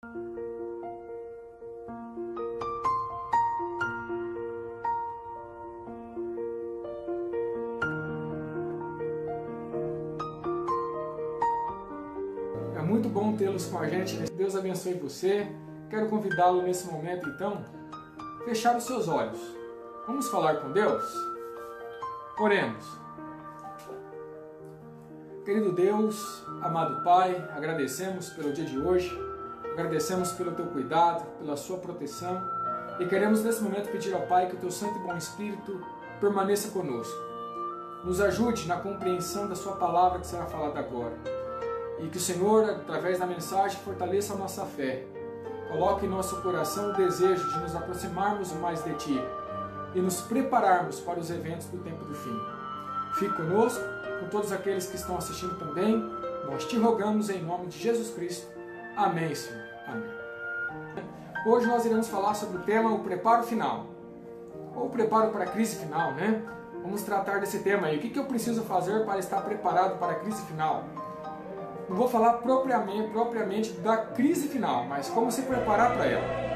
É muito bom tê-los com a gente. Deus abençoe você. Quero convidá-lo nesse momento, então, a fechar os seus olhos. Vamos falar com Deus? Oremos. Querido Deus, amado Pai, agradecemos pelo dia de hoje, agradecemos pelo Teu cuidado, pela Sua proteção e queremos nesse momento pedir ao Pai que o Teu Santo e Bom Espírito permaneça conosco. Nos ajude na compreensão da Sua palavra que será falada agora e que o Senhor, através da mensagem, fortaleça a nossa fé. Coloque em nosso coração o desejo de nos aproximarmos mais de Ti e nos prepararmos para os eventos do tempo do fim. Fique conosco, com todos aqueles que estão assistindo também. Nós te rogamos em nome de Jesus Cristo. Amém, Senhor. Amém. Hoje nós iremos falar sobre o tema o preparo final, ou o preparo para a crise final, né? Vamos tratar desse tema aí. O que eu preciso fazer para estar preparado para a crise final? Não vou falar propriamente da crise final, mas como se preparar para ela.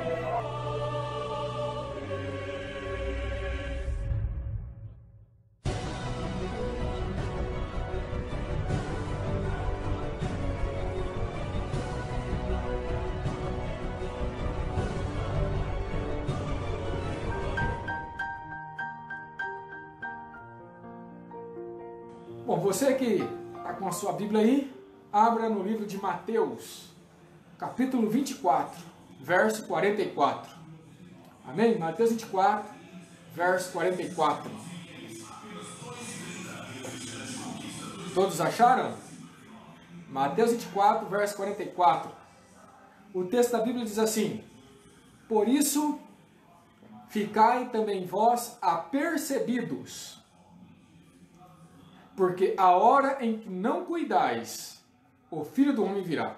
Bom, você que está com a sua Bíblia aí, abra no livro de Mateus, capítulo 24, verso 44. Amém? Mateus 24, verso 44. Todos acharam? Mateus 24, verso 44. O texto da Bíblia diz assim: Por isso, ficai também vós apercebidos, porque a hora em que não cuidais, o Filho do Homem virá.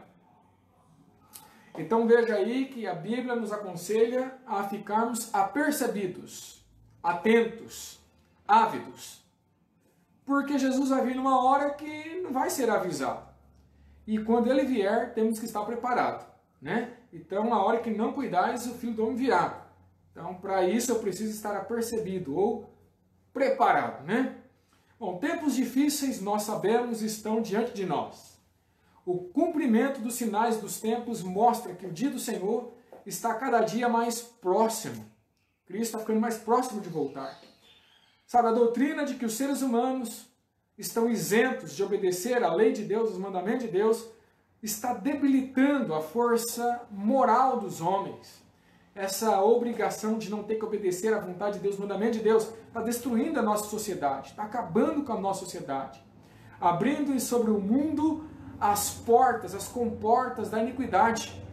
Então veja aí que a Bíblia nos aconselha a ficarmos apercebidos, atentos, ávidos. Porque Jesus vai vir numa hora que não vai ser avisado. E quando ele vier, temos que estar preparados, né? Então, a hora que não cuidais, o Filho do Homem virá. Então, para isso eu preciso estar apercebido ou preparado, né? Bom, tempos difíceis, nós sabemos, estão diante de nós. O cumprimento dos sinais dos tempos mostra que o dia do Senhor está cada dia mais próximo. Cristo está ficando mais próximo de voltar. Sabe, a doutrina de que os seres humanos estão isentos de obedecer à lei de Deus, os mandamentos de Deus, está debilitando a força moral dos homens. Essa obrigação de não ter que obedecer à vontade de Deus, o mandamento de Deus, está destruindo a nossa sociedade, está acabando com a nossa sociedade, abrindo sobre o mundo as portas, as comportas da iniquidade.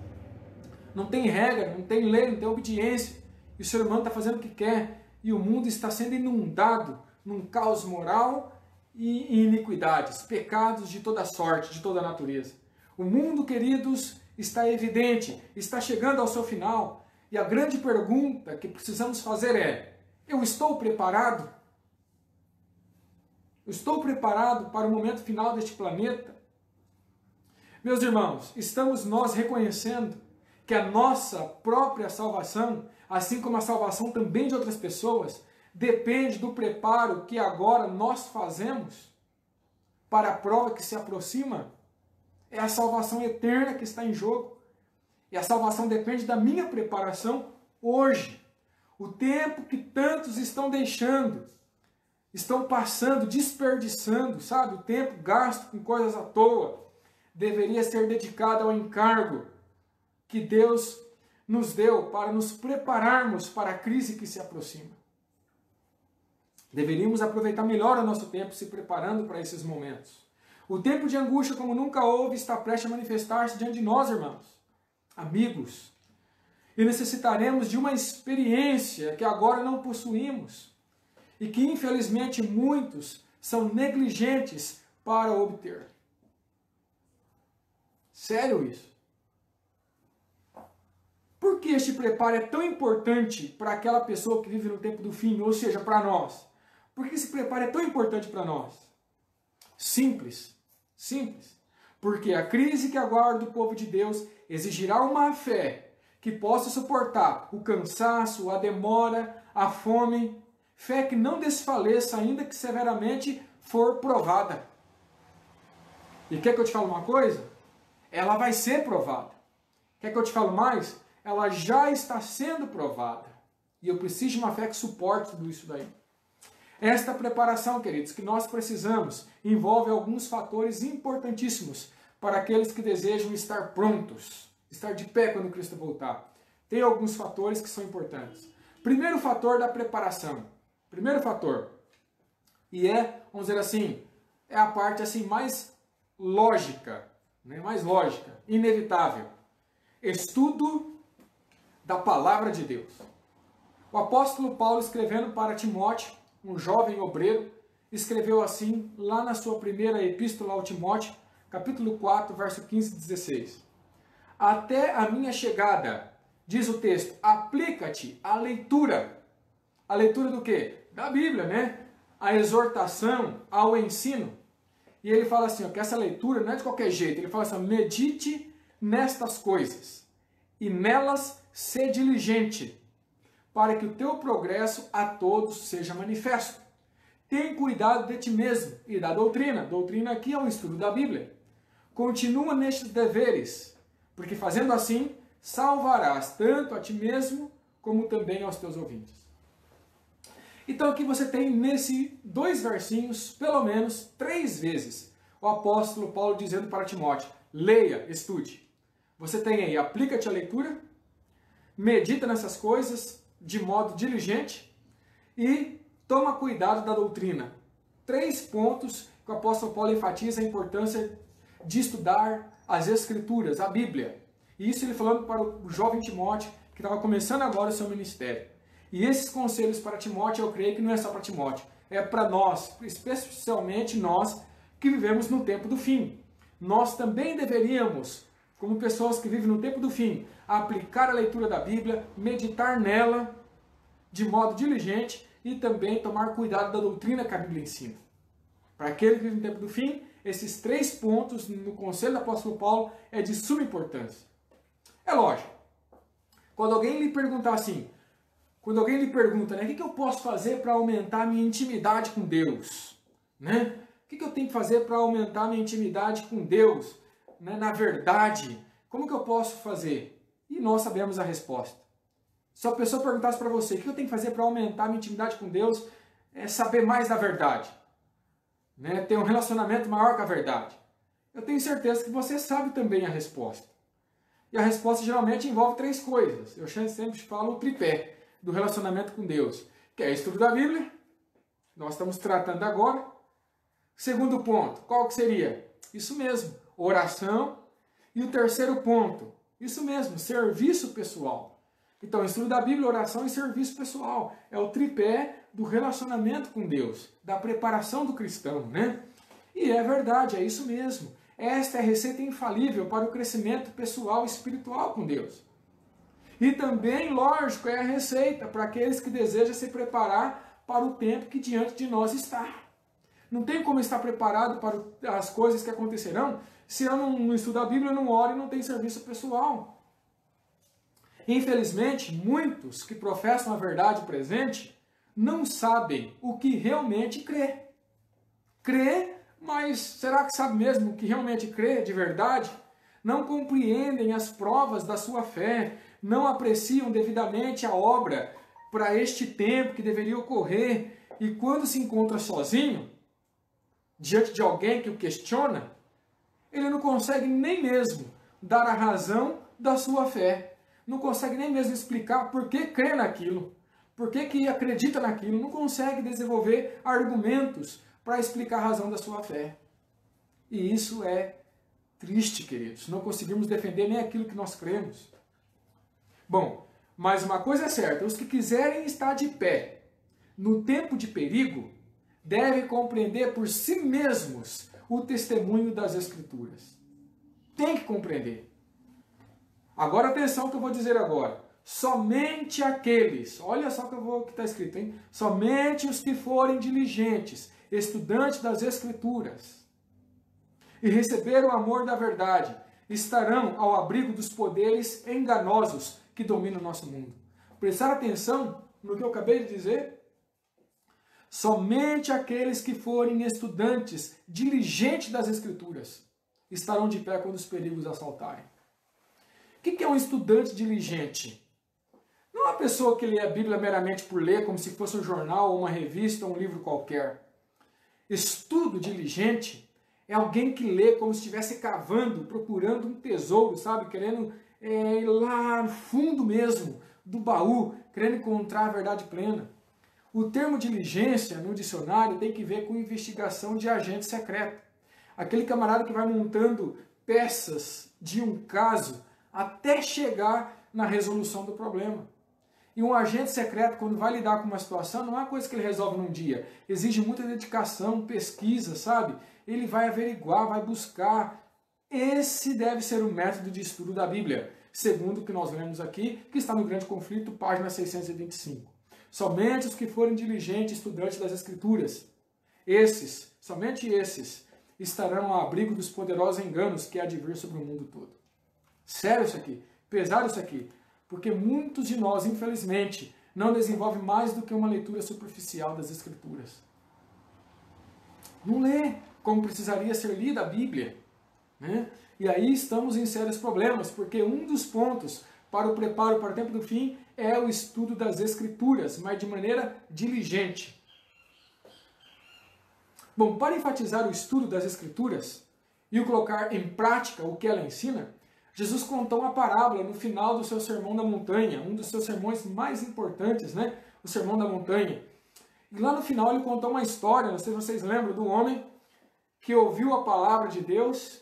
Não tem regra, não tem lei, não tem obediência, e o ser humano está fazendo o que quer, e o mundo está sendo inundado num caos moral e iniquidades, pecados de toda sorte, de toda natureza. O mundo, queridos, está evidente, está chegando ao seu final. E a grande pergunta que precisamos fazer é: eu estou preparado? Eu estou preparado para o momento final deste planeta? Meus irmãos, estamos nós reconhecendo que a nossa própria salvação, assim como a salvação também de outras pessoas, depende do preparo que agora nós fazemos para a prova que se aproxima? É a salvação eterna que está em jogo. E a salvação depende da minha preparação hoje. O tempo que tantos estão deixando, estão passando, desperdiçando, sabe? O tempo gasto com coisas à toa, deveria ser dedicado ao encargo que Deus nos deu para nos prepararmos para a crise que se aproxima. Deveríamos aproveitar melhor o nosso tempo se preparando para esses momentos. O tempo de angústia, como nunca houve, está prestes a manifestar-se diante de nós, irmãos. Amigos, e necessitaremos de uma experiência que agora não possuímos e que infelizmente muitos são negligentes para obter. Sério isso? Por que este preparo é tão importante para aquela pessoa que vive no tempo do fim, ou seja, para nós? Por que esse preparo é tão importante para nós? Simples. Simples. Porque a crise que aguarda o povo de Deus exigirá uma fé que possa suportar o cansaço, a demora, a fome, fé que não desfaleça ainda que severamente for provada. E quer que eu te fale uma coisa? Ela vai ser provada. Quer que eu te fale mais? Ela já está sendo provada. E eu preciso de uma fé que suporte tudo isso daí. Esta preparação, queridos, que nós precisamos, envolve alguns fatores importantíssimos para aqueles que desejam estar prontos, estar de pé quando Cristo voltar. Tem alguns fatores que são importantes. Primeiro fator da preparação. Primeiro fator. E vamos dizer assim, é a parte assim mais lógica, né? Mais lógica, inevitável. Estudo da palavra de Deus. O apóstolo Paulo, escrevendo para Timóteo, um jovem obreiro, escreveu assim, lá na sua primeira epístola ao Timóteo, capítulo 4, verso 15 e 16. Até a minha chegada, diz o texto, aplica-te à leitura. A leitura do quê? Da Bíblia, né? A exortação, ao ensino. E ele fala assim, ó, que essa leitura não é de qualquer jeito. Ele fala assim, medite nestas coisas e nelas ser diligente, para que o teu progresso a todos seja manifesto. Tem cuidado de ti mesmo e da doutrina. Doutrina aqui é o estudo da Bíblia. Continua nestes deveres, porque fazendo assim, salvarás tanto a ti mesmo, como também aos teus ouvintes. Então aqui você tem nesse 2 versinhos, pelo menos 3 vezes, o apóstolo Paulo dizendo para Timóteo, leia, estude. Você tem aí, aplica-te à leitura, medita nessas coisas, de modo diligente e toma cuidado da doutrina. 3 pontos que o apóstolo Paulo enfatiza a importância de estudar as Escrituras, a Bíblia. E isso ele falando para o jovem Timóteo, que estava começando agora o seu ministério. E esses conselhos para Timóteo, eu creio que não é só para Timóteo, é para nós, especialmente nós que vivemos no tempo do fim. Nós também deveríamos, como pessoas que vivem no tempo do fim, aplicar a leitura da Bíblia, meditar nela de modo diligente e também tomar cuidado da doutrina que a Bíblia ensina. Para aquele que vive no tempo do fim, esses 3 pontos no conselho do apóstolo Paulo é de suma importância. É lógico, quando alguém lhe perguntar assim, quando alguém lhe pergunta, né, o que eu posso fazer para aumentar a minha intimidade com Deus? Né? O que eu tenho que fazer para aumentar a minha intimidade com Deus? Né, na verdade, como que eu posso fazer? E nós sabemos a resposta. Se a pessoa perguntasse para você, o que eu tenho que fazer para aumentar a minha intimidade com Deus? É saber mais da verdade. Né? Ter um relacionamento maior com a verdade. Eu tenho certeza que você sabe também a resposta. E a resposta geralmente envolve 3 coisas. Eu sempre falo o tripé do relacionamento com Deus, que é o estudo da Bíblia, nós estamos tratando agora. Segundo ponto, qual que seria? Isso mesmo, oração. E o terceiro ponto, isso mesmo, serviço pessoal. Então, estudo da Bíblia, oração e serviço pessoal. É o tripé do relacionamento com Deus, da preparação do cristão, né? E é verdade, é isso mesmo. Esta é a receita infalível para o crescimento pessoal e espiritual com Deus. E também, lógico, é a receita para aqueles que desejam se preparar para o tempo que diante de nós está. Não tem como estar preparado para as coisas que acontecerão se eu não estudo a Bíblia, não oro e não tenho serviço pessoal. Infelizmente, muitos que professam a verdade presente não sabem o que realmente crê. Crê, mas será que sabe mesmo o que realmente crê de verdade? Não compreendem as provas da sua fé, não apreciam devidamente a obra para este tempo que deveria ocorrer, e quando se encontra sozinho, diante de alguém que o questiona, ele não consegue nem mesmo dar a razão da sua fé, não consegue nem mesmo explicar por que crê naquilo, por que acredita naquilo, não consegue desenvolver argumentos para explicar a razão da sua fé. E isso é triste, queridos. Não conseguimos defender nem aquilo que nós cremos. Bom, mas uma coisa é certa, os que quiserem estar de pé no tempo de perigo, devem compreender por si mesmos o testemunho das Escrituras. Tem que compreender. Agora atenção ao que eu vou dizer agora. Somente aqueles, olha só o que está escrito, hein? Somente os que forem diligentes, estudantes das Escrituras, e receberam o amor da verdade, estarão ao abrigo dos poderes enganosos que dominam o nosso mundo. Prestar atenção no que eu acabei de dizer? Somente aqueles que forem estudantes diligentes das Escrituras estarão de pé quando os perigos assaltarem. O que é um estudante diligente? Não é uma pessoa que lê a Bíblia meramente por ler, como se fosse um jornal, uma revista ou um livro qualquer. Estudo diligente é alguém que lê como se estivesse cavando, procurando um tesouro, sabe? Querendo ir lá no fundo mesmo do baú, querendo encontrar a verdade plena. O termo diligência no dicionário tem que ver com investigação de agente secreto. Aquele camarada que vai montando peças de um caso até chegar na resolução do problema. E um agente secreto, quando vai lidar com uma situação, não é uma coisa que ele resolve num dia. Exige muita dedicação, pesquisa, sabe? Ele vai averiguar, vai buscar. Esse deve ser o método de estudo da Bíblia, segundo o que nós lemos aqui, que está no Grande Conflito, página 625. Somente os que forem diligentes estudantes das Escrituras, somente esses, estarão ao abrigo dos poderosos enganos que há de vir sobre o mundo todo. Sério isso aqui, pesado isso aqui, porque muitos de nós, infelizmente, não desenvolvem mais do que uma leitura superficial das Escrituras. Não lê como precisaria ser lida a Bíblia, né? E aí estamos em sérios problemas, porque um dos pontos para o preparo para o tempo do fim é o estudo das Escrituras, mas de maneira diligente. Bom, para enfatizar o estudo das Escrituras e o colocar em prática o que ela ensina, Jesus contou uma parábola no final do seu Sermão da Montanha, um dos seus sermões mais importantes, né? O Sermão da Montanha. E lá no final ele contou uma história, não sei se vocês lembram, do homem que ouviu a palavra de Deus,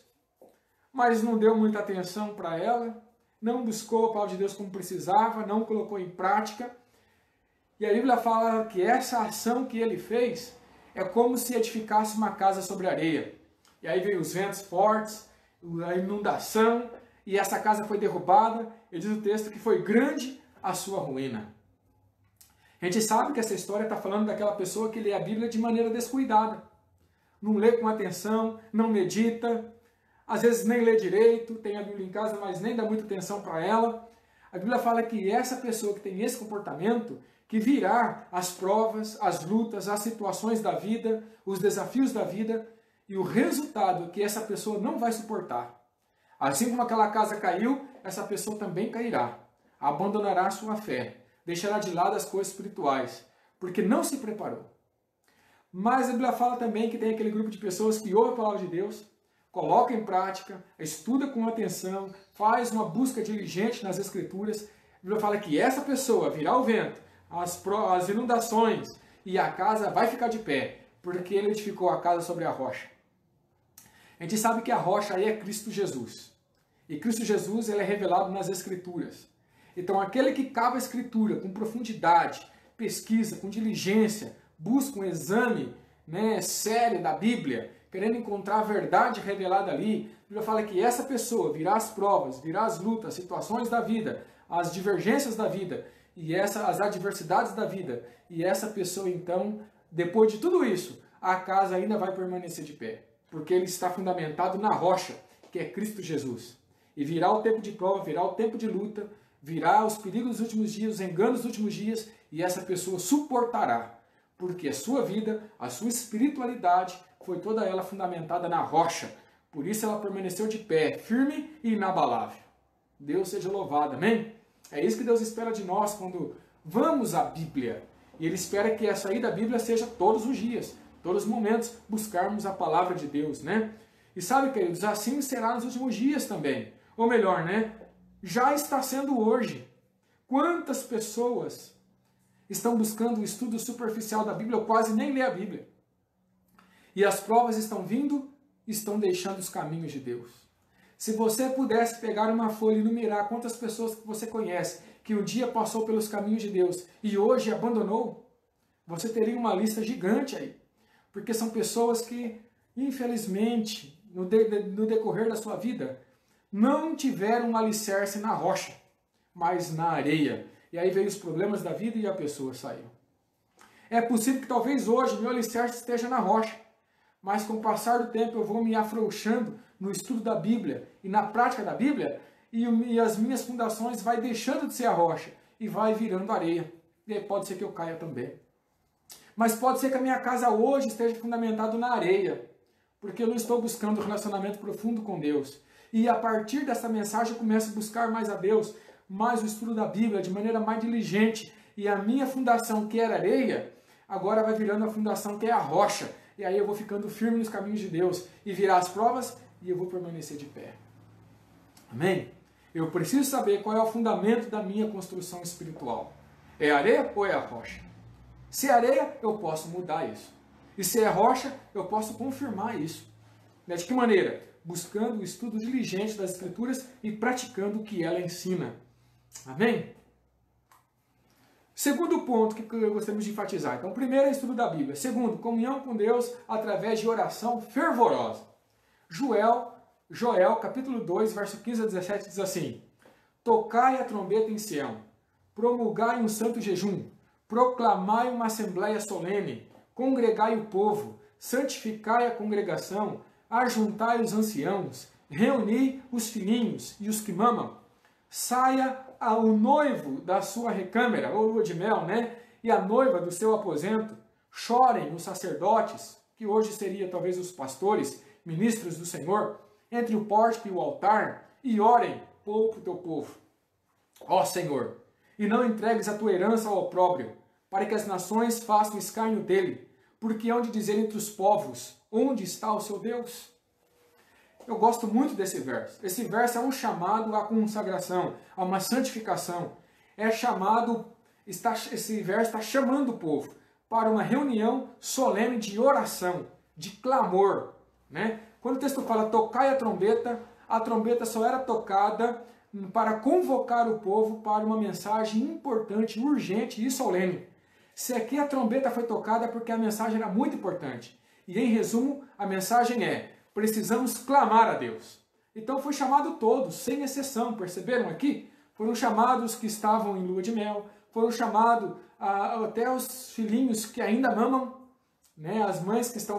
mas não deu muita atenção para ela, não buscou a palavra de Deus como precisava, não colocou em prática. E a Bíblia fala que essa ação que ele fez é como se edificasse uma casa sobre areia. E aí veio os ventos fortes, a inundação, e essa casa foi derrubada, e diz o texto que foi grande a sua ruína. A gente sabe que essa história está falando daquela pessoa que lê a Bíblia de maneira descuidada. Não lê com atenção, não medita, às vezes nem lê direito, tem a Bíblia em casa, mas nem dá muita atenção para ela. A Bíblia fala que essa pessoa que tem esse comportamento, que virá as provas, as lutas, as situações da vida, os desafios da vida, e o resultado é que essa pessoa não vai suportar. Assim como aquela casa caiu, essa pessoa também cairá. Abandonará a sua fé, deixará de lado as coisas espirituais, porque não se preparou. Mas a Bíblia fala também que tem aquele grupo de pessoas que ouve a palavra de Deus, coloca em prática, estuda com atenção, faz uma busca diligente nas Escrituras. A Bíblia fala que essa pessoa virá o vento, as inundações, e a casa vai ficar de pé, porque ele edificou a casa sobre a rocha. A gente sabe que a rocha aí é Cristo Jesus. E Cristo Jesus ele é revelado nas Escrituras. Então aquele que cava a Escritura com profundidade, pesquisa, com diligência, busca um exame sério da Bíblia, querendo encontrar a verdade revelada ali, a Bíblia fala que essa pessoa virá as provas, virá as lutas, as situações da vida, as divergências da vida, e as adversidades da vida. E essa pessoa então, depois de tudo isso, a casa ainda vai permanecer de pé. Porque ele está fundamentado na rocha, que é Cristo Jesus. E virá o tempo de prova, virá o tempo de luta, virá os perigos dos últimos dias, os enganos dos últimos dias, e essa pessoa suportará. Porque a sua vida, a sua espiritualidade, foi toda ela fundamentada na rocha. Por isso ela permaneceu de pé, firme e inabalável. Deus seja louvado, amém? É isso que Deus espera de nós quando vamos à Bíblia. E Ele espera que essa ida à Bíblia seja todos os dias, todos os momentos, buscarmos a palavra de Deus, né? E sabe, queridos, assim será nos últimos dias também. Ou melhor, né? Já está sendo hoje. Quantas pessoas estão buscando o estudo superficial da Bíblia ou quase nem lê a Bíblia? E as provas estão vindo, estão deixando os caminhos de Deus. Se você pudesse pegar uma folha e numerar quantas pessoas que você conhece que um dia passou pelos caminhos de Deus e hoje abandonou, você teria uma lista gigante aí. Porque são pessoas que, infelizmente, no decorrer da sua vida, não tiveram um alicerce na rocha, mas na areia. E aí veio os problemas da vida e a pessoa saiu. É possível que talvez hoje meu alicerce esteja na rocha, mas com o passar do tempo eu vou me afrouxando no estudo da Bíblia e na prática da Bíblia, e as minhas fundações vai deixando de ser a rocha e vai virando areia. E aí pode ser que eu caia também. Mas pode ser que a minha casa hoje esteja fundamentada na areia, porque eu não estou buscando um relacionamento profundo com Deus. E a partir dessa mensagem eu começo a buscar mais a Deus, mais o estudo da Bíblia, de maneira mais diligente. E a minha fundação, que era areia, agora vai virando a fundação que é a rocha. E aí eu vou ficando firme nos caminhos de Deus. E virá as provas e eu vou permanecer de pé. Amém? Eu preciso saber qual é o fundamento da minha construção espiritual. É areia ou é a rocha? Se é areia, eu posso mudar isso. E se é rocha, eu posso confirmar isso. De que maneira? Buscando o estudo diligente das Escrituras e praticando o que ela ensina. Amém? Segundo ponto que gostaríamos de enfatizar. Então, primeiro é o estudo da Bíblia. Segundo, comunhão com Deus através de oração fervorosa. Joel, capítulo 2, verso 15 a 17, diz assim: Tocai a trombeta em Sião, promulgai um santo jejum, proclamai uma assembleia solene, congregai o povo, santificai a congregação, ajuntai os anciãos, reuni os filhinhos e os que mamam. Saia o noivo da sua recâmara, ou lua de mel, né? E a noiva do seu aposento. Chorem os sacerdotes, que hoje seria talvez os pastores, ministros do Senhor, entre o pórtico e o altar, e orem, poupa o teu povo. Ó Senhor, e não entregues a tua herança ao opróbrio, para que as nações façam escárnio dele, porque hão de dizer entre os povos, onde está o seu Deus? Eu gosto muito desse verso. Esse verso é um chamado à consagração, a uma santificação. Esse verso está chamando o povo para uma reunião solene de oração, de clamor. Né? Quando o texto fala tocai a trombeta só era tocada para convocar o povo para uma mensagem importante, urgente e solene. Se aqui a trombeta foi tocada é porque a mensagem era muito importante. E em resumo, a mensagem é: precisamos clamar a Deus. Então foi chamado todos, sem exceção. Perceberam aqui? Foram chamados que estavam em lua de mel, foram chamados até os filhinhos que ainda mamam, né? As mães que estão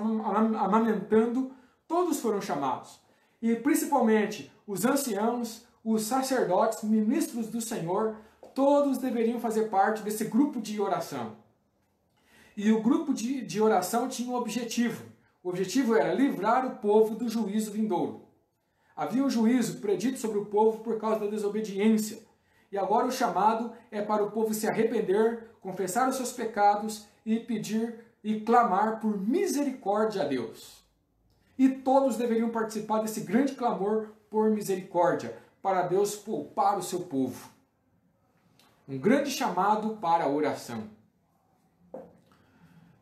amamentando, todos foram chamados. E principalmente os anciãos, os sacerdotes, ministros do Senhor, todos deveriam fazer parte desse grupo de oração. E o grupo de oração tinha um objetivo. O objetivo era livrar o povo do juízo vindouro. Havia um juízo predito sobre o povo por causa da desobediência. E agora o chamado é para o povo se arrepender, confessar os seus pecados e pedir e clamar por misericórdia a Deus. E todos deveriam participar desse grande clamor por misericórdia, para Deus poupar o seu povo. Um grande chamado para a oração.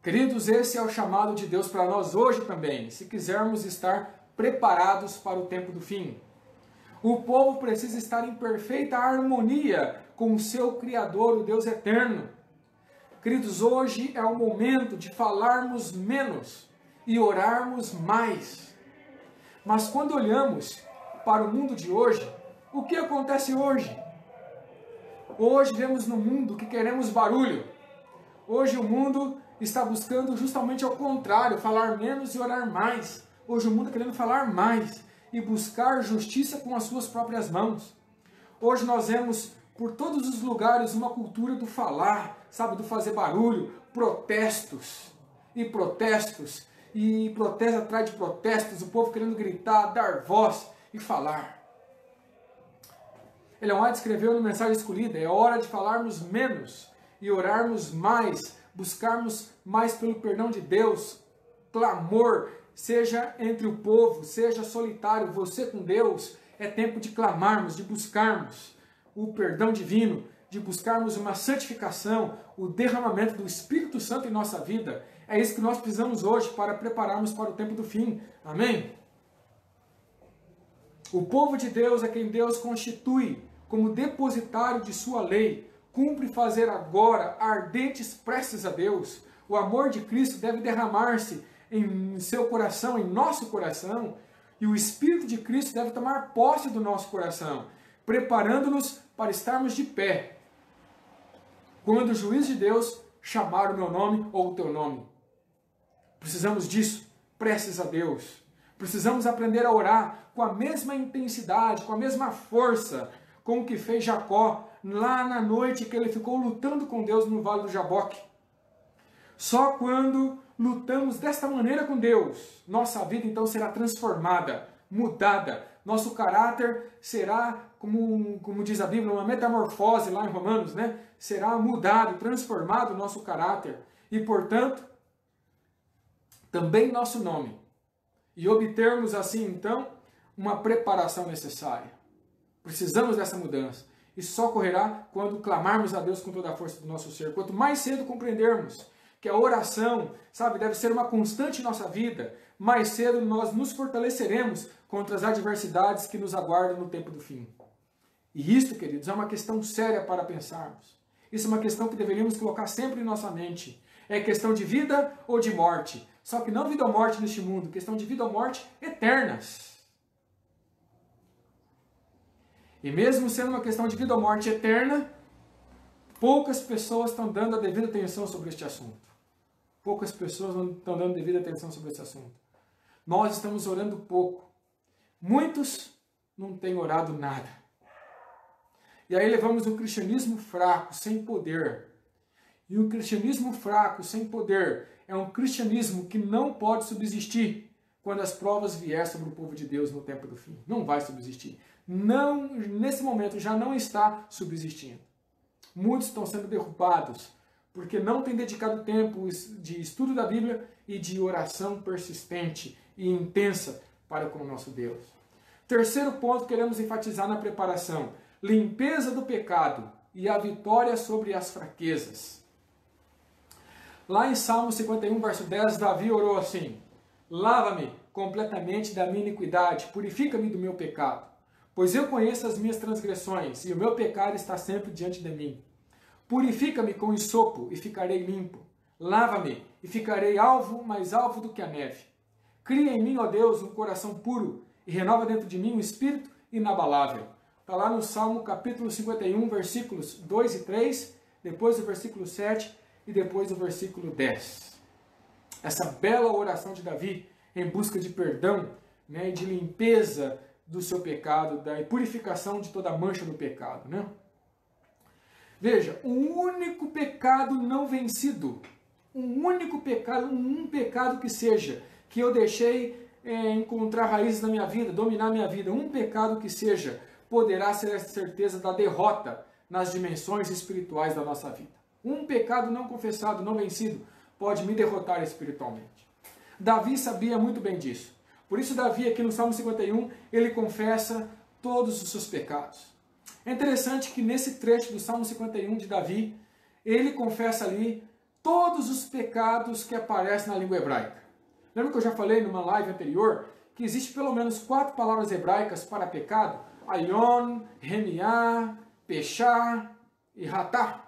Queridos, esse é o chamado de Deus para nós hoje também, se quisermos estar preparados para o tempo do fim. O povo precisa estar em perfeita harmonia com o seu Criador, o Deus eterno. Queridos, hoje é o momento de falarmos menos e orarmos mais. Mas quando olhamos para o mundo de hoje, o que acontece hoje? Hoje vemos no mundo que queremos barulho. Hoje o mundo está buscando justamente ao contrário, falar menos e orar mais. Hoje o mundo está querendo falar mais e buscar justiça com as suas próprias mãos. Hoje nós vemos por todos os lugares uma cultura do falar, sabe, do fazer barulho, protestos, e protesto atrás de protestos, o povo querendo gritar, dar voz e falar. Ellen White escreveu no Mensagem Escolhida: é hora de falarmos menos e orarmos mais, buscarmos mais pelo perdão de Deus, clamor, seja entre o povo, seja solitário, você com Deus, é tempo de clamarmos, de buscarmos o perdão divino, de buscarmos uma santificação, o derramamento do Espírito Santo em nossa vida. É isso que nós precisamos hoje para prepararmos para o tempo do fim. Amém? O povo de Deus é quem Deus constitui como depositário de sua lei. Cumpre fazer agora ardentes preces a Deus. O amor de Cristo deve derramar-se em seu coração, em nosso coração, e o Espírito de Cristo deve tomar posse do nosso coração, preparando-nos para estarmos de pé quando o juiz de Deus chamar o meu nome ou o teu nome. Precisamos disso preces a Deus. Precisamos aprender a orar com a mesma intensidade, com a mesma força com o que fez Jacó lá na noite que ele ficou lutando com Deus no Vale do Jaboque. Só quando lutamos desta maneira com Deus, nossa vida então será transformada, mudada. Nosso caráter será, como diz a Bíblia, uma metamorfose lá em Romanos, né? Será mudado, transformado o nosso caráter. E, portanto, também nosso nome. E obtermos assim, então, uma preparação necessária. Precisamos dessa mudança. Isso só ocorrerá quando clamarmos a Deus com toda a força do nosso ser. Quanto mais cedo compreendermos que a oração, sabe, deve ser uma constante em nossa vida, mais cedo nós nos fortaleceremos contra as adversidades que nos aguardam no tempo do fim. E isto, queridos, é uma questão séria para pensarmos. Isso é uma questão que deveríamos colocar sempre em nossa mente. É questão de vida ou de morte. Só que não vida ou morte neste mundo, questão de vida ou morte eternas. E mesmo sendo uma questão de vida ou morte eterna, poucas pessoas estão dando a devida atenção sobre este assunto. Poucas pessoas não estão dando devida atenção sobre esse assunto. Nós estamos orando pouco. Muitos não têm orado nada. E aí levamos um cristianismo fraco, sem poder. E um cristianismo fraco, sem poder, é um cristianismo que não pode subsistir quando as provas vierem sobre o povo de Deus no tempo do fim. Não vai subsistir. Não, nesse momento já não está subsistindo. Muitos estão sendo derrubados porque não têm dedicado tempo de estudo da Bíblia e de oração persistente e intensa para com o nosso Deus. Terceiro ponto que queremos enfatizar na preparação: limpeza do pecado e a vitória sobre as fraquezas. Lá em Salmo 51, verso 10, Davi orou assim: lava-me completamente da minha iniquidade, purifica-me do meu pecado, pois eu conheço as minhas transgressões e o meu pecado está sempre diante de mim. Purifica-me com hisopo e ficarei limpo. Lava-me e ficarei mais alvo do que a neve. Cria em mim, ó Deus, um coração puro e renova dentro de mim um espírito inabalável. Está lá no Salmo capítulo 51, versículos 2 e 3, depois o versículo 7 e depois o versículo 10. Essa bela oração de Davi em busca de perdão, né, e de limpeza do seu pecado, da purificação de toda a mancha do pecado, né? Veja, um único pecado não vencido, um pecado que seja, que eu deixei encontrar raízes na minha vida, dominar a minha vida, um pecado que seja, poderá ser a certeza da derrota nas dimensões espirituais da nossa vida. Um pecado não confessado, não vencido, pode me derrotar espiritualmente. Davi sabia muito bem disso. Por isso Davi, aqui no Salmo 51, ele confessa todos os seus pecados. É interessante que nesse trecho do Salmo 51 de Davi, ele confessa ali todos os pecados que aparecem na língua hebraica. Lembra que eu já falei numa live anterior que existe pelo menos 4 palavras hebraicas para pecado? Ayon, Remiá, Pechá e Ratá.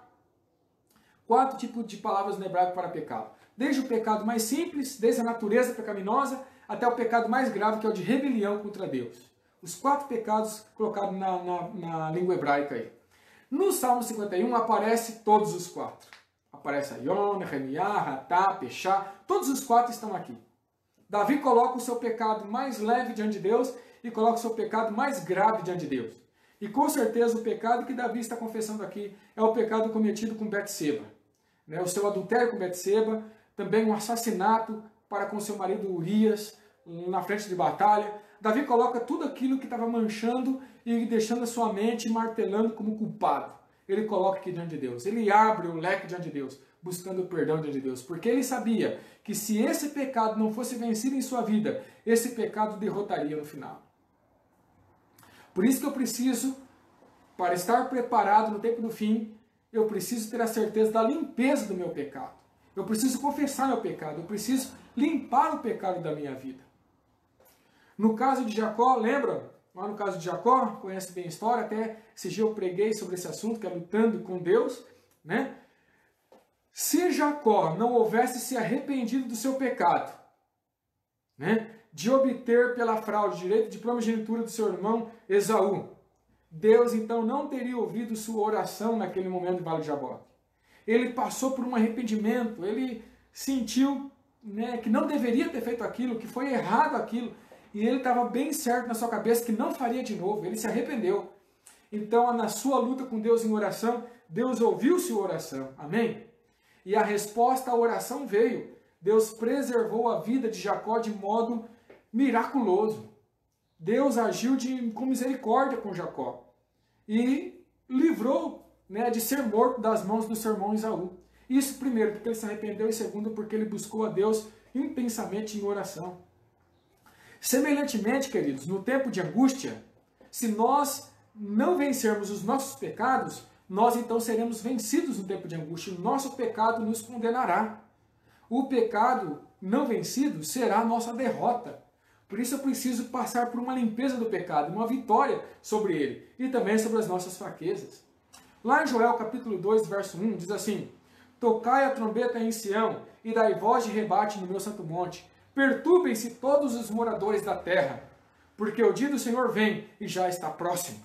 4 tipos de palavras no hebraico para pecado. Desde o pecado mais simples, desde a natureza pecaminosa, até o pecado mais grave, que é o de rebelião contra Deus. Os 4 pecados colocados na língua hebraica aí. No Salmo 51 aparece todos os 4. Aparece Ayon, Remiá, Ratá, Pechá, todos os 4 estão aqui. Davi coloca o seu pecado mais leve diante de Deus e coloca o seu pecado mais grave diante de Deus. E com certeza o pecado que Davi está confessando aqui é o pecado cometido com Betseba. O seu adultério com Betseba, também um assassinato para com seu marido Urias na frente de batalha. Davi coloca tudo aquilo que estava manchando e deixando a sua mente martelando como culpado. Ele coloca aqui diante de Deus. Ele abre o leque diante de Deus, buscando o perdão diante de Deus. Porque ele sabia que se esse pecado não fosse vencido em sua vida, esse pecado derrotaria no final. Por isso que eu preciso, para estar preparado no tempo do fim, eu preciso ter a certeza da limpeza do meu pecado. Eu preciso confessar meu pecado. Eu preciso limpar o pecado da minha vida. No caso de Jacó, lembra? Lá no caso de Jacó, conhece bem a história, até esse dia eu preguei sobre esse assunto, que é lutando com Deus, né? Se Jacó não houvesse se arrependido do seu pecado, né, de obter pela fraude direito de primogenitura do seu irmão Esaú, Deus então não teria ouvido sua oração naquele momento do Vale de Jaboque. Ele passou por um arrependimento, ele sentiu né, que não deveria ter feito aquilo, que foi errado aquilo, e ele estava bem certo na sua cabeça que não faria de novo, ele se arrependeu. Então, na sua luta com Deus em oração, Deus ouviu sua oração, amém? E a resposta à oração veio. Deus preservou a vida de Jacó de modo miraculoso. Deus agiu com misericórdia com Jacó e livrou, né, de ser morto das mãos do seu irmão Esaú. Isso primeiro, porque ele se arrependeu, e segundo, porque ele buscou a Deus intensamente em oração. Semelhantemente, queridos, no tempo de angústia, se nós não vencermos os nossos pecados, nós então seremos vencidos no tempo de angústia. O nosso pecado nos condenará. O pecado não vencido será a nossa derrota. Por isso eu preciso passar por uma limpeza do pecado, uma vitória sobre ele e também sobre as nossas fraquezas. Lá em Joel capítulo 2, verso 1, diz assim: tocai a trombeta em Sião e dai voz de rebate no meu santo monte. Perturbem-se todos os moradores da terra, porque o dia do Senhor vem e já está próximo.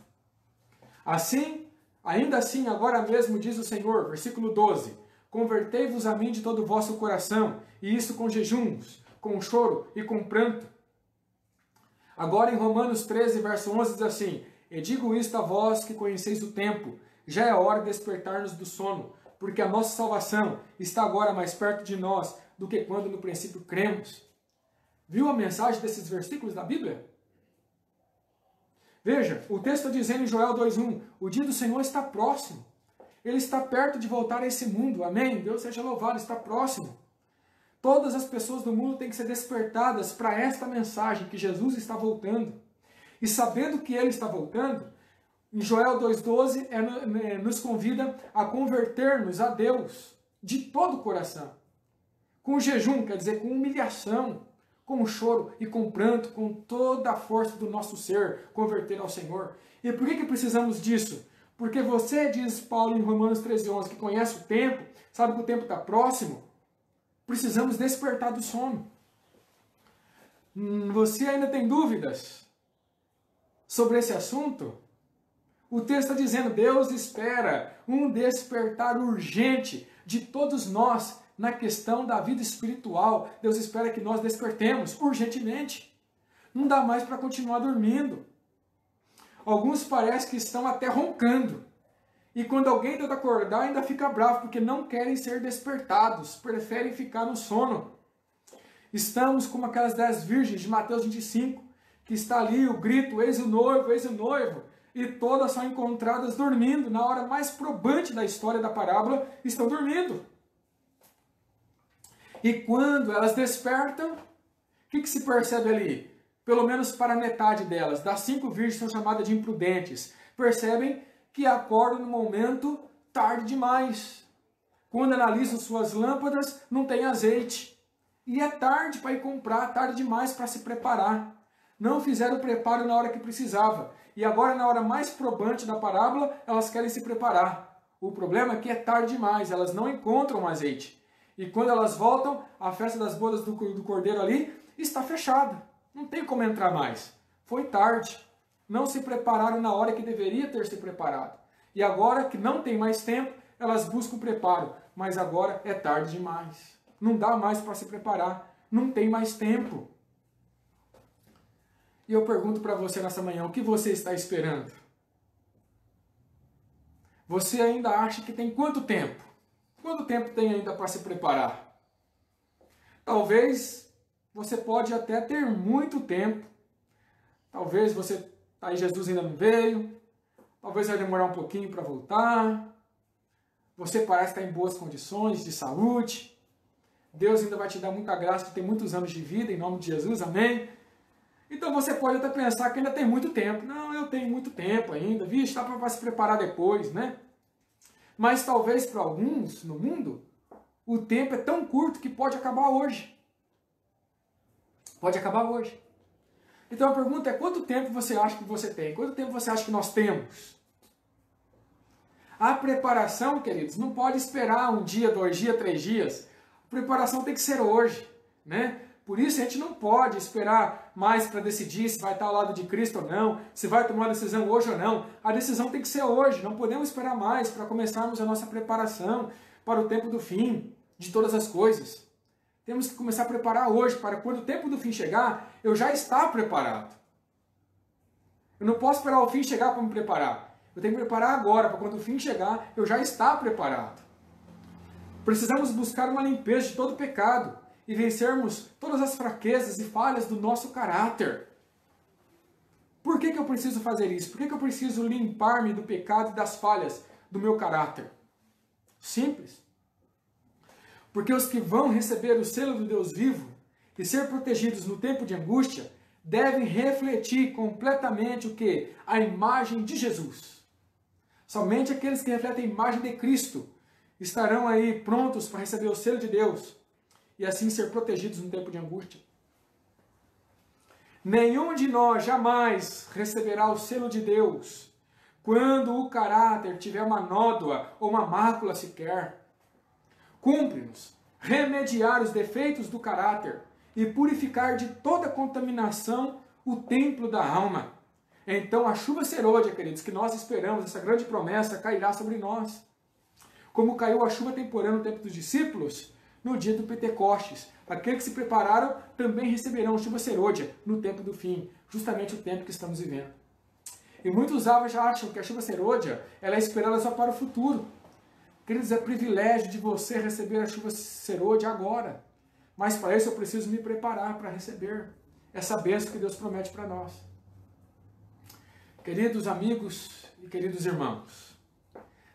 Assim, ainda assim, agora mesmo diz o Senhor, versículo 12, convertei-vos a mim de todo o vosso coração, e isso com jejuns, com choro e com pranto. Agora em Romanos 13, verso 11, diz assim: e digo isto a vós que conheceis o tempo, já é hora de despertar-nos do sono, porque a nossa salvação está agora mais perto de nós do que quando no princípio cremos. Viu a mensagem desses versículos da Bíblia? Veja, o texto está dizendo em Joel 2,1, o dia do Senhor está próximo. Ele está perto de voltar a esse mundo, amém? Deus seja louvado, está próximo. Todas as pessoas do mundo têm que ser despertadas para esta mensagem, que Jesus está voltando. E sabendo que Ele está voltando, em Joel 2,12 nos convida a converter-nos a Deus de todo o coração. Com jejum, quer dizer, com humilhação, com choro e com pranto, com toda a força do nosso ser, converter ao Senhor. E por que precisamos disso? Porque você, diz Paulo em Romanos 13,11, que conhece o tempo, sabe que o tempo está próximo, precisamos despertar do sono. Você ainda tem dúvidas sobre esse assunto? O texto está dizendo, Deus espera um despertar urgente de todos nós na questão da vida espiritual. Deus espera que nós despertemos urgentemente. Não dá mais para continuar dormindo. Alguns parece que estão até roncando. E quando alguém tenta acordar, ainda fica bravo, porque não querem ser despertados, preferem ficar no sono. Estamos como aquelas 10 virgens de Mateus 25, que está ali o grito, eis o noivo, e todas são encontradas dormindo, na hora mais probante da história da parábola, estão dormindo. E quando elas despertam, o que se percebe ali? Pelo menos para metade delas, das 5 virgens são chamadas de imprudentes, percebem que acordam no momento tarde demais. Quando analisam suas lâmpadas, não tem azeite. E é tarde para ir comprar, tarde demais para se preparar. Não fizeram o preparo na hora que precisava. E agora, na hora mais probante da parábola, elas querem se preparar. O problema é que é tarde demais, elas não encontram azeite. E quando elas voltam, a festa das bodas do cordeiro ali está fechada. Não tem como entrar mais. Foi tarde. Não se prepararam na hora que deveria ter se preparado. E agora que não tem mais tempo, elas buscam preparo. Mas agora é tarde demais. Não dá mais para se preparar. Não tem mais tempo. E eu pergunto para você nessa manhã, o que você está esperando? Você ainda acha que tem quanto tempo? Quanto tempo tem ainda para se preparar? Talvez você pode até ter muito tempo. Talvez você, aí Jesus ainda não veio. Talvez vai demorar um pouquinho para voltar. Você parece estar em boas condições de saúde. Deus ainda vai te dar muita graça de ter muitos anos de vida, em nome de Jesus, amém? Então você pode até pensar que ainda tem muito tempo. Não, eu tenho muito tempo ainda. Vixe, dá para se preparar depois, né? Mas talvez para alguns no mundo, o tempo é tão curto que pode acabar hoje. Pode acabar hoje. Então a pergunta é, quanto tempo você acha que você tem? Quanto tempo você acha que nós temos? A preparação, queridos, não pode esperar um dia, 2 dias, 3 dias. A preparação tem que ser hoje, né? Por isso a gente não pode esperar mais para decidir se vai estar ao lado de Cristo ou não, se vai tomar uma decisão hoje ou não. A decisão tem que ser hoje, não podemos esperar mais para começarmos a nossa preparação para o tempo do fim de todas as coisas. Temos que começar a preparar hoje, para quando o tempo do fim chegar, eu já estar preparado. Eu não posso esperar o fim chegar para me preparar. Eu tenho que preparar agora, para quando o fim chegar, eu já estar preparado. Precisamos buscar uma limpeza de todo pecado e vencermos todas as fraquezas e falhas do nosso caráter. Por que eu preciso fazer isso? Por que eu preciso limpar-me do pecado e das falhas do meu caráter? Simples. Porque os que vão receber o selo do Deus vivo e ser protegidos no tempo de angústia devem refletir completamente o quê? A imagem de Jesus. Somente aqueles que refletem a imagem de Cristo estarão aí prontos para receber o selo de Deus e assim ser protegidos no tempo de angústia. Nenhum de nós jamais receberá o selo de Deus quando o caráter tiver uma nódoa ou uma mácula sequer. Cumpre-nos remediar os defeitos do caráter e purificar de toda contaminação o templo da alma. Então a chuva serôdia, queridos, que nós esperamos, essa grande promessa, cairá sobre nós. Como caiu a chuva temporã no tempo dos discípulos, no dia do Pentecostes. Aqueles que se prepararam também receberão chuva serôdia no tempo do fim, justamente o tempo que estamos vivendo. E muitos já acham que a chuva serôdia ela é esperada só para o futuro. Queridos, é privilégio de você receber a chuva serôdia agora. Mas para isso eu preciso me preparar para receber essa bênção que Deus promete para nós. Queridos amigos e queridos irmãos,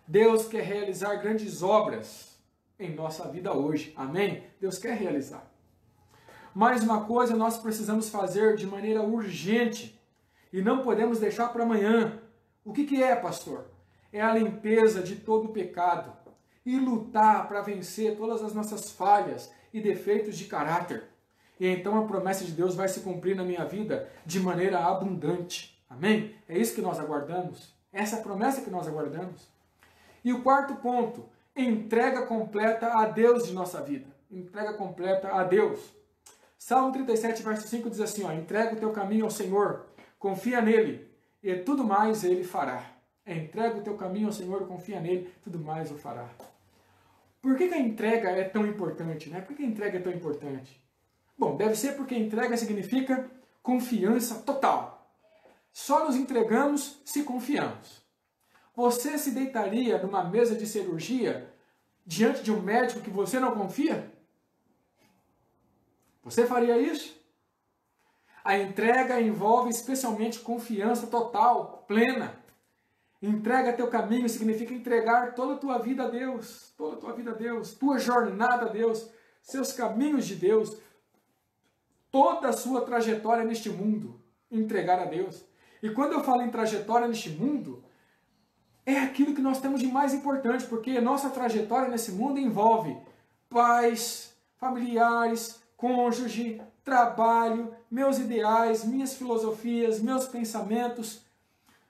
Deus quer realizar grandes obras em nossa vida hoje. Amém? Deus quer realizar. Mais uma coisa nós precisamos fazer de maneira urgente e não podemos deixar para amanhã. O que é, pastor? É a limpeza de todo o pecado e lutar para vencer todas as nossas falhas e defeitos de caráter. E então a promessa de Deus vai se cumprir na minha vida de maneira abundante. Amém? É isso que nós aguardamos. Essa é a promessa que nós aguardamos. E o quarto ponto, entrega completa a Deus de nossa vida. Entrega completa a Deus. Salmo 37, verso 5 diz assim, entrega o teu caminho ao Senhor, confia nele, e tudo mais ele fará. Entrega o teu caminho ao Senhor, confia nele, tudo mais o fará. Por que a entrega é tão importante? Né? Por que a entrega é tão importante? Bom, deve ser porque entrega significa confiança total. Só nos entregamos se confiamos. Você se deitaria numa mesa de cirurgia diante de um médico que você não confia? Você faria isso? A entrega envolve especialmente confiança total, plena. Entrega teu caminho significa entregar toda a tua vida a Deus, toda a tua vida a Deus, tua jornada a Deus, seus caminhos de Deus, toda a sua trajetória neste mundo, entregar a Deus. E quando eu falo em trajetória neste mundo, é aquilo que nós temos de mais importante, porque nossa trajetória nesse mundo envolve pais, familiares, cônjuge, trabalho, meus ideais, minhas filosofias, meus pensamentos.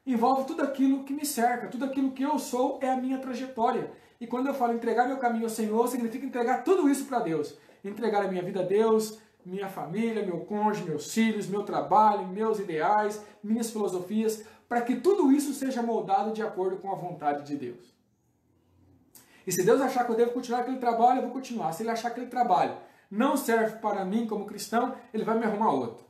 Envolve tudo aquilo que me cerca, tudo aquilo que eu sou é a minha trajetória. E quando eu falo entregar meu caminho ao Senhor, significa entregar tudo isso para Deus. Entregar a minha vida a Deus, minha família, meu cônjuge, meus filhos, meu trabalho, meus ideais, minhas filosofias, para que tudo isso seja moldado de acordo com a vontade de Deus. E se Deus achar que eu devo continuar aquele trabalho, eu vou continuar. Se Ele achar que aquele trabalho não serve para mim como cristão, Ele vai me arrumar outro.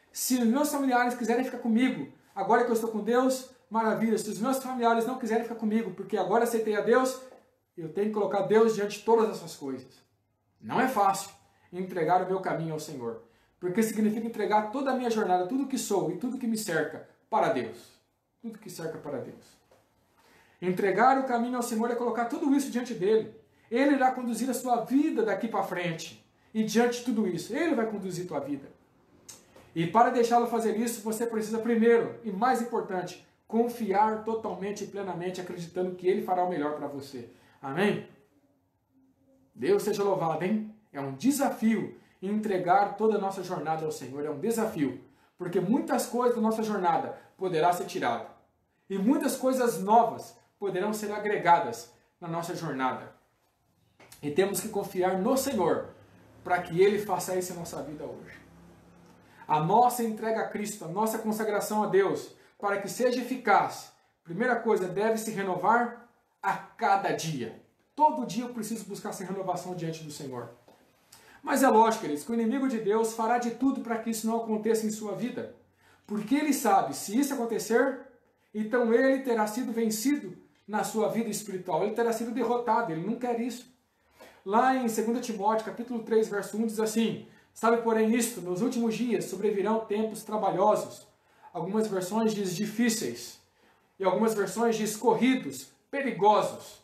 Se os meus familiares quiserem ficar comigo, agora que eu estou com Deus, maravilha. Se os meus familiares não quiserem ficar comigo, porque agora aceitei a Deus, eu tenho que colocar Deus diante de todas essas coisas. Não é fácil entregar o meu caminho ao Senhor, porque significa entregar toda a minha jornada, tudo que sou e tudo que me cerca para Deus. Tudo que cerca para Deus. Entregar o caminho ao Senhor é colocar tudo isso diante dele. Ele irá conduzir a sua vida daqui para frente. E diante de tudo isso, Ele vai conduzir a tua vida. E para deixá-lo fazer isso, você precisa primeiro, e mais importante, confiar totalmente e plenamente, acreditando que Ele fará o melhor para você. Amém? Deus seja louvado, hein? É um desafio entregar toda a nossa jornada ao Senhor. É um desafio. Porque muitas coisas da nossa jornada poderá ser tirada. E muitas coisas novas poderão ser agregadas na nossa jornada. E temos que confiar no Senhor para que Ele faça isso em nossa vida hoje. A nossa entrega a Cristo, a nossa consagração a Deus, para que seja eficaz, primeira coisa, deve se renovar a cada dia. Todo dia eu preciso buscar essa renovação diante do Senhor. Mas é lógico, queridos, que o inimigo de Deus fará de tudo para que isso não aconteça em sua vida. Porque ele sabe, se isso acontecer, então ele terá sido vencido na sua vida espiritual. Ele terá sido derrotado, ele não quer isso. Lá em 2 Timóteo, capítulo 3, verso 1, diz assim: sabe, porém, isto, nos últimos dias sobrevirão tempos trabalhosos. Algumas versões diz difíceis. E algumas versões diz corridos, perigosos.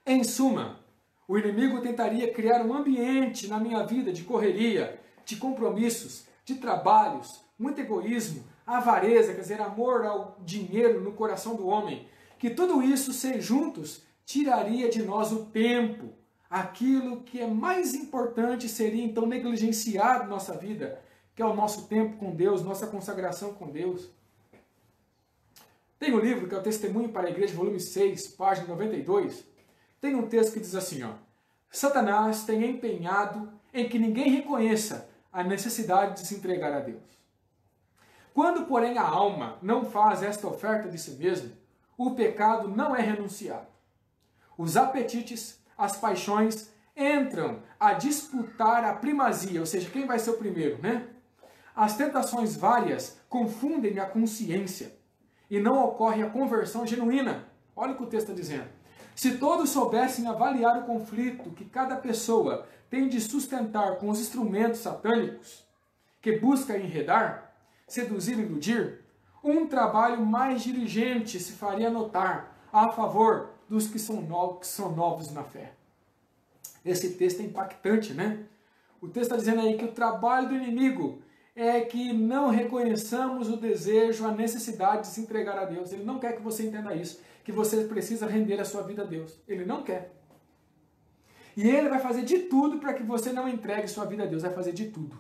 Em suma, o inimigo tentaria criar um ambiente na minha vida de correria, de compromissos, de trabalhos, muito egoísmo, avareza, quer dizer, amor ao dinheiro no coração do homem. Que tudo isso, ser juntos, tiraria de nós o tempo. Aquilo que é mais importante seria então negligenciado na nossa vida, que é o nosso tempo com Deus, nossa consagração com Deus. Tem um livro que é o Testemunho para a Igreja, volume 6, página 92. Tem um texto que diz assim, ó: Satanás tem empenhado em que ninguém reconheça a necessidade de se entregar a Deus. Quando, porém, a alma não faz esta oferta de si mesma, o pecado não é renunciado. Os apetites, as paixões entram a disputar a primazia, ou seja, quem vai ser o primeiro, né? As tentações várias confundem a consciência e não ocorre a conversão genuína. Olha o que o texto está dizendo. Se todos soubessem avaliar o conflito que cada pessoa tem de sustentar com os instrumentos satânicos, que busca enredar, seduzir e iludir, um trabalho mais diligente se faria notar a favor dos que são novos na fé. Esse texto é impactante, né? O texto está dizendo aí que o trabalho do inimigo é que não reconheçamos o desejo, a necessidade de se entregar a Deus. Ele não quer que você entenda isso, que você precisa render a sua vida a Deus. Ele não quer. E ele vai fazer de tudo para que você não entregue sua vida a Deus, vai fazer de tudo.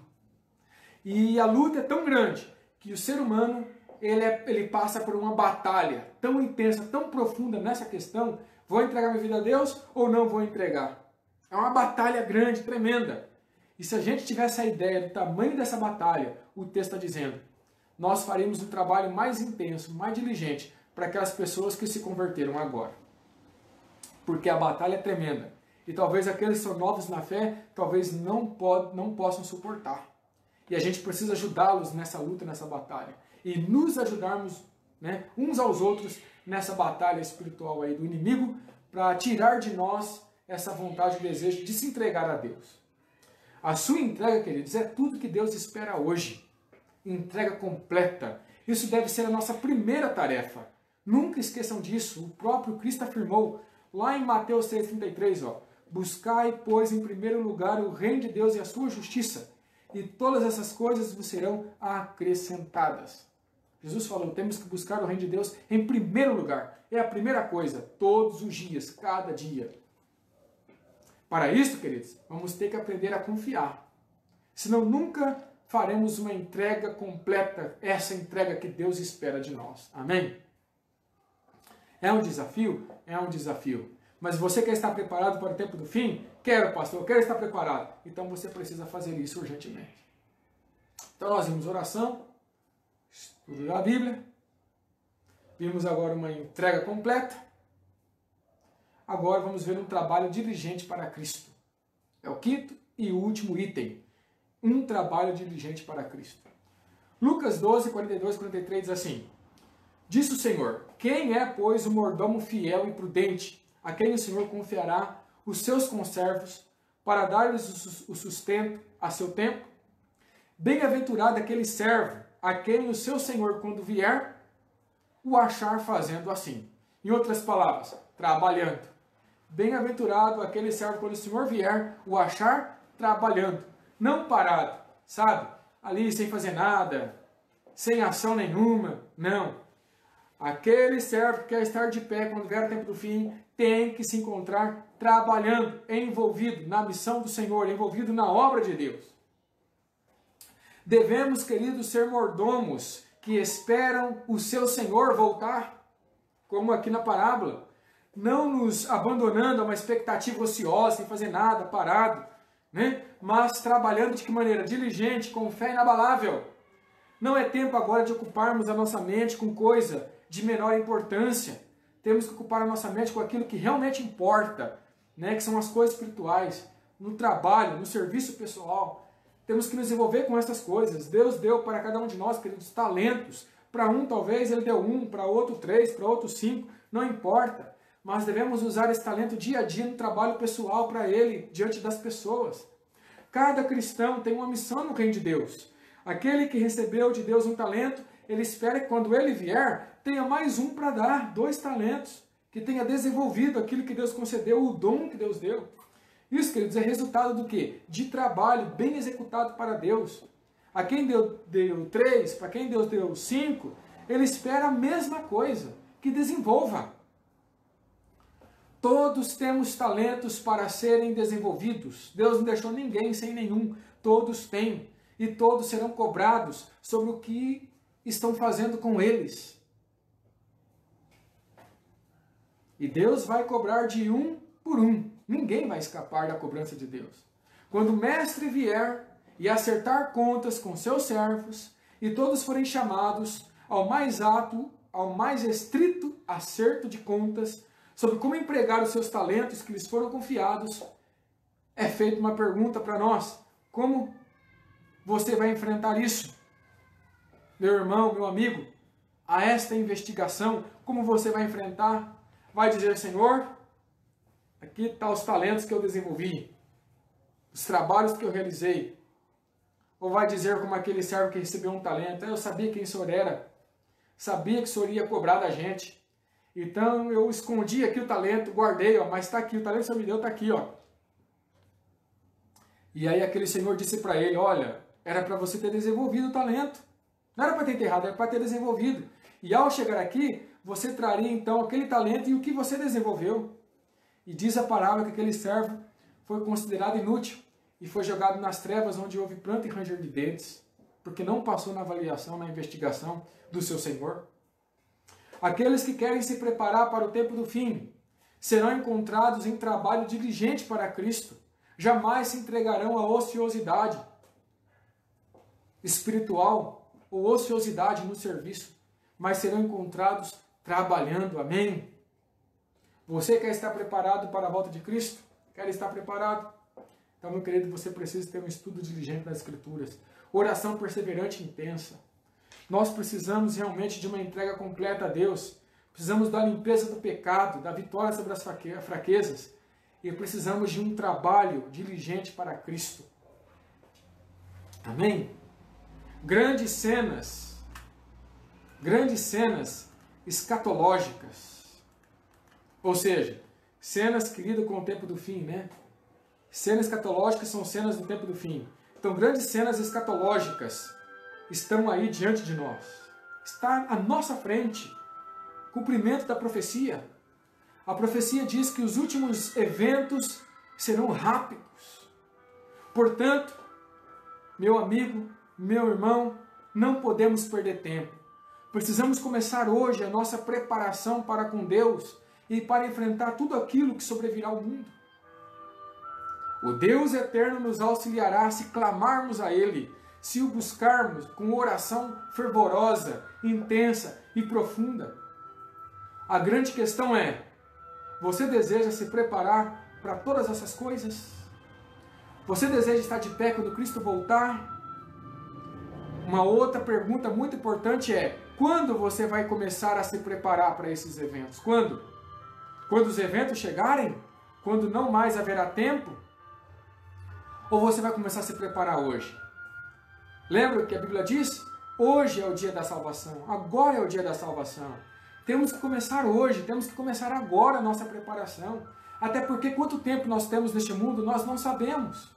E a luta é tão grande que o ser humano ele passa por uma batalha tão intensa, tão profunda nessa questão: vou entregar minha vida a Deus ou não vou entregar? É uma batalha grande, tremenda. E se a gente tivesse a ideia do tamanho dessa batalha, o texto está dizendo, nós faremos um trabalho mais intenso, mais diligente para aquelas pessoas que se converteram agora. Porque a batalha é tremenda. E talvez aqueles que são novos na fé, talvez não possam suportar. E a gente precisa ajudá-los nessa luta, nessa batalha. E nos ajudarmos, né, uns aos outros nessa batalha espiritual aí do inimigo, para tirar de nós essa vontade e desejo de se entregar a Deus. A sua entrega, queridos, é tudo que Deus espera hoje. Entrega completa. Isso deve ser a nossa primeira tarefa. Nunca esqueçam disso. O próprio Cristo afirmou lá em Mateus 6,33, ó: buscai, pois, em primeiro lugar o reino de Deus e a sua justiça, e todas essas coisas vos serão acrescentadas. Jesus falou, temos que buscar o reino de Deus em primeiro lugar. É a primeira coisa, todos os dias, cada dia. Para isso, queridos, vamos ter que aprender a confiar. Senão nunca faremos uma entrega completa, essa entrega que Deus espera de nós. Amém? É um desafio? É um desafio. Mas você quer estar preparado para o tempo do fim? Quero, pastor, eu quero estar preparado. Então você precisa fazer isso urgentemente. Então nós vimos oração, estudo da Bíblia, vimos agora uma entrega completa. Agora vamos ver um trabalho diligente para Cristo. É o quinto e último item. Um trabalho diligente para Cristo. Lucas 12, 42 e 43 diz assim: disse o Senhor, quem é, pois, o mordomo fiel e prudente, a quem o Senhor confiará os seus conservos, para dar-lhes o sustento a seu tempo? Bem-aventurado aquele servo, a quem o seu Senhor, quando vier, o achar fazendo assim. Em outras palavras, trabalhando. Bem-aventurado aquele servo, quando o Senhor vier, o achar trabalhando. Não parado, sabe? Ali sem fazer nada, sem ação nenhuma. Não. Aquele servo que quer estar de pé quando vier o tempo do fim, tem que se encontrar trabalhando, envolvido na missão do Senhor, envolvido na obra de Deus. Devemos, queridos, ser mordomos que esperam o seu Senhor voltar, como aqui na parábola. Não nos abandonando a uma expectativa ociosa, sem fazer nada, parado, né? Mas trabalhando de que maneira? Diligente, com fé inabalável. Não é tempo agora de ocuparmos a nossa mente com coisa de menor importância. Temos que ocupar a nossa mente com aquilo que realmente importa, né? Que são as coisas espirituais. no trabalho, no serviço pessoal. Temos que nos envolver com essas coisas. Deus deu para cada um de nós, queridos, talentos. Para um, talvez, Ele deu 1, para outro 3, para outro 5, não importa. Mas devemos usar esse talento dia a dia no trabalho pessoal para Ele, diante das pessoas. Cada cristão tem uma missão no reino de Deus. Aquele que recebeu de Deus um talento, ele espera que quando ele vier, tenha mais um para dar, 2 talentos. Que tenha desenvolvido aquilo que Deus concedeu, o dom que Deus deu. Isso, queridos, é resultado do quê? De trabalho bem executado para Deus. A quem Deus deu 3, para quem Deus deu 5, ele espera a mesma coisa, que desenvolva. Todos temos talentos para serem desenvolvidos. Deus não deixou ninguém sem nenhum. Todos têm. E todos serão cobrados sobre o que estão fazendo com eles. E Deus vai cobrar de um por um. Ninguém vai escapar da cobrança de Deus. Quando o mestre vier e acertar contas com seus servos, e todos forem chamados ao mais estrito acerto de contas, sobre como empregar os seus talentos que lhes foram confiados, é feita uma pergunta para nós: como você vai enfrentar isso? Meu irmão, meu amigo, a esta investigação, como você vai enfrentar? Vai dizer: Senhor, aqui estão os talentos que eu desenvolvi, os trabalhos que eu realizei. Ou vai dizer como aquele servo que recebeu um talento: eu sabia quem o Senhor era, sabia que o Senhor ia cobrar da gente. Então eu escondi aqui o talento, guardei, mas está aqui, o talento que o Senhor me deu está aqui. E aí aquele senhor disse para ele: olha, era para você ter desenvolvido o talento. Não era para ter enterrado, era para ter desenvolvido. E ao chegar aqui, você traria então aquele talento e o que você desenvolveu. E diz a parábola que aquele servo foi considerado inútil e foi jogado nas trevas, onde houve pranto e ranger de dentes, porque não passou na avaliação, na investigação do seu Senhor. Aqueles que querem se preparar para o tempo do fim serão encontrados em trabalho diligente para Cristo. Jamais se entregarão à ociosidade espiritual ou ociosidade no serviço, mas serão encontrados trabalhando. Amém? Você quer estar preparado para a volta de Cristo? Quer estar preparado? Então, meu querido, você precisa ter um estudo diligente das Escrituras. Oração perseverante e intensa. Nós precisamos realmente de uma entrega completa a Deus. Precisamos da limpeza do pecado, da vitória sobre as fraquezas. E precisamos de um trabalho diligente para Cristo. Amém? Grandes cenas escatológicas. Ou seja, cenas que lidam com o tempo do fim, né? Cenas escatológicas são cenas do tempo do fim. Então, grandes cenas escatológicas estão aí diante de nós. Está à nossa frente. Cumprimento da profecia. A profecia diz que os últimos eventos serão rápidos. Portanto, meu amigo, meu irmão, não podemos perder tempo. Precisamos começar hoje a nossa preparação para com Deus e para enfrentar tudo aquilo que sobrevirá ao mundo. O Deus eterno nos auxiliará se clamarmos a Ele, se o buscarmos com oração fervorosa, intensa e profunda. A grande questão é: você deseja se preparar para todas essas coisas? Você deseja estar de pé quando Cristo voltar? Uma outra pergunta muito importante é: quando você vai começar a se preparar para esses eventos? Quando? Quando os eventos chegarem? Quando não mais haverá tempo? Ou você vai começar a se preparar hoje? Lembra o que a Bíblia diz? Hoje é o dia da salvação. Agora é o dia da salvação. Temos que começar hoje, temos que começar agora a nossa preparação. Até porque quanto tempo nós temos neste mundo, nós não sabemos.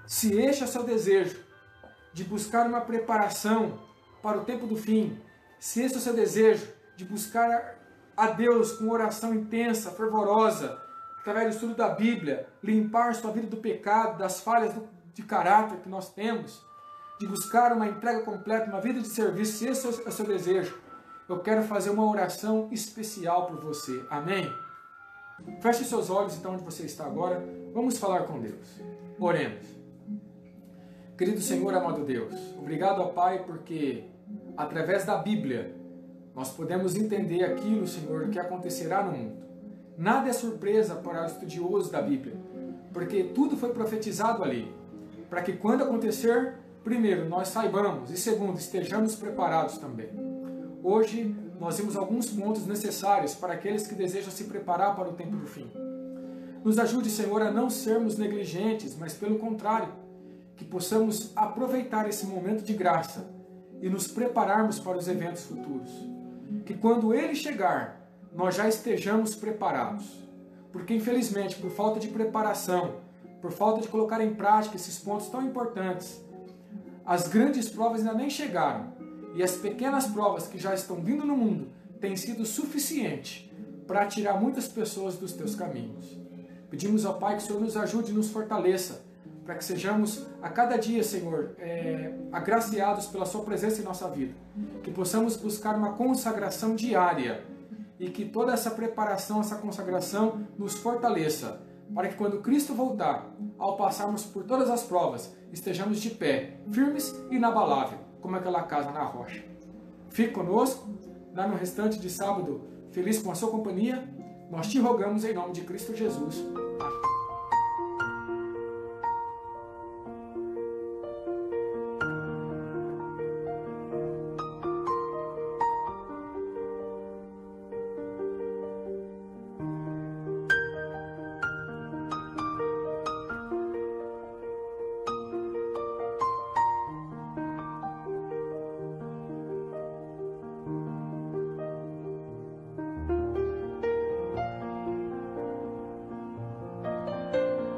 Se este é o seu desejo de buscar uma preparação para o tempo do fim, se esse é o seu desejo de buscar a Deus com oração intensa, fervorosa, através do estudo da Bíblia, limpar sua vida do pecado, das falhas de caráter que nós temos, de buscar uma entrega completa, uma vida de serviço, se esse é o seu desejo, eu quero fazer uma oração especial por você. Amém? Feche seus olhos então onde você está agora. Vamos falar com Deus. Oremos. Querido Senhor, amado Deus, obrigado, ó Pai, porque através da Bíblia nós podemos entender aquilo, Senhor, que acontecerá no mundo. Nada é surpresa para o estudioso da Bíblia. porque tudo foi profetizado ali, para que quando acontecer, primeiro, nós saibamos, e segundo, estejamos preparados também. Hoje, nós vimos alguns pontos necessários para aqueles que desejam se preparar para o tempo do fim. Nos ajude, Senhor, a não sermos negligentes, mas pelo contrário, que possamos aproveitar esse momento de graça e nos prepararmos para os eventos futuros. Que quando ele chegar, nós já estejamos preparados. Porque, infelizmente, por falta de preparação, por falta de colocar em prática esses pontos tão importantes, as grandes provas ainda nem chegaram. E as pequenas provas que já estão vindo no mundo têm sido suficiente para tirar muitas pessoas dos teus caminhos. Pedimos ao Pai que o Senhor nos ajude e nos fortaleça, para que sejamos a cada dia, Senhor, agraciados pela sua presença em nossa vida. Que possamos buscar uma consagração diária e que toda essa preparação, essa consagração nos fortaleça, para que quando Cristo voltar, ao passarmos por todas as provas, estejamos de pé, firmes e inabalável, como aquela casa na rocha. Fique conosco, dá-me um restante de sábado feliz com a sua companhia. Nós te rogamos em nome de Cristo Jesus. Amém.